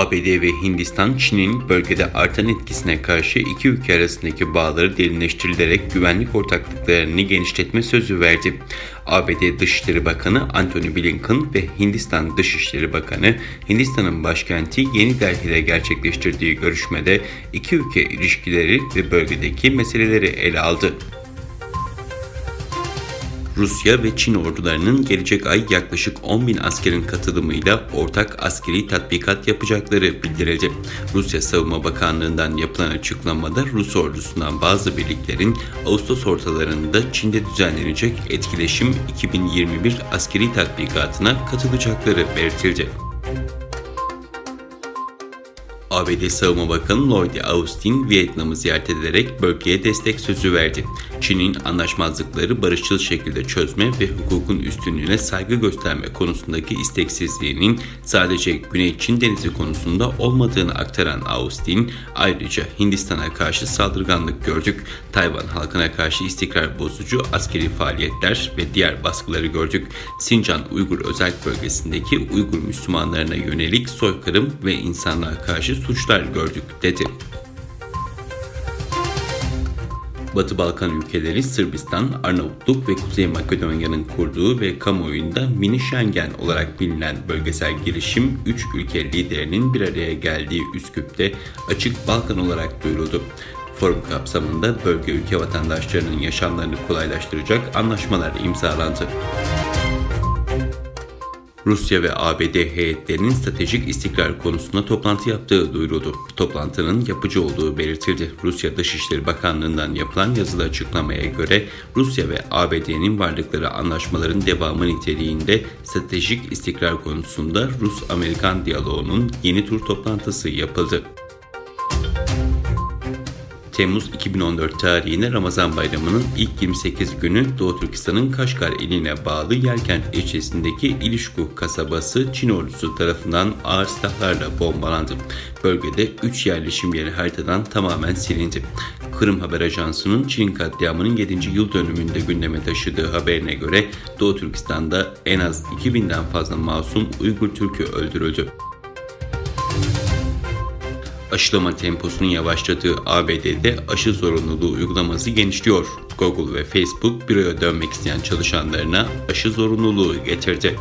ABD ve Hindistan, Çin'in bölgede artan etkisine karşı iki ülke arasındaki bağları derinleştirilerek güvenlik ortaklıklarını genişletme sözü verdi. ABD Dışişleri Bakanı Antony Blinken ve Hindistan Dışişleri Bakanı, Hindistan'ın başkenti Yeni Delhi'de gerçekleştirdiği görüşmede iki ülke ilişkileri ve bölgedeki meseleleri ele aldı. Rusya ve Çin ordularının gelecek ay yaklaşık 10.000 askerin katılımıyla ortak askeri tatbikat yapacakları bildirildi. Rusya Savunma Bakanlığı'ndan yapılan açıklamada Rus ordusundan bazı birliklerin Ağustos ortalarında Çin'de düzenlenecek Etkileşim 2021 askeri tatbikatına katılacakları belirtildi. ABD Savunma Bakanı Lloyd Austin, Vietnam'ı ziyaret ederek bölgeye destek sözü verdi. Çin'in anlaşmazlıkları barışçıl şekilde çözme ve hukukun üstünlüğüne saygı gösterme konusundaki isteksizliğinin sadece Güney Çin Denizi konusunda olmadığını aktaran Austin, ayrıca Hindistan'a karşı saldırganlık gördük, Tayvan halkına karşı istikrar bozucu askeri faaliyetler ve diğer baskıları gördük. Sincan Uygur Özerk Bölgesi'ndeki Uygur Müslümanlarına yönelik soykırım ve insanlığa karşı suçlar gördük, dedi. Batı Balkan ülkeleri Sırbistan, Arnavutluk ve Kuzey Makedonya'nın kurduğu ve kamuoyunda Mini Schengen olarak bilinen bölgesel girişim 3 ülke liderinin bir araya geldiği Üsküp'te Açık Balkan olarak duyuruldu. Forum kapsamında bölge ülke vatandaşlarının yaşamlarını kolaylaştıracak anlaşmalar imzalandı. Rusya ve ABD heyetlerinin stratejik istikrar konusunda toplantı yaptığı duyuruldu. Toplantının yapıcı olduğu belirtildi. Rusya Dışişleri Bakanlığı'ndan yapılan yazılı açıklamaya göre Rusya ve ABD'nin varlıkları anlaşmaların devamı niteliğinde stratejik istikrar konusunda Rus-Amerikan diyaloğunun yeni tur toplantısı yapıldı. Temmuz 2014 tarihine Ramazan Bayramı'nın ilk 28 günü Doğu Türkistan'ın Kaşgar iline bağlı Yerkent ilçesindeki İlişku kasabası Çin ordusu tarafından ağır silahlarla bombalandı. Bölgede 3 yerleşim yeri haritadan tamamen silindi. Kırım Haber Ajansı'nın Çin katliamının 7. yıl dönümünde gündeme taşıdığı haberine göre Doğu Türkistan'da en az 2000'den fazla masum Uygur Türk'ü öldürüldü. Aşılama temposunun yavaşladığı ABD'de aşı zorunluluğu uygulaması genişliyor. Google ve Facebook büroya dönmek isteyen çalışanlarına aşı zorunluluğu getirdi.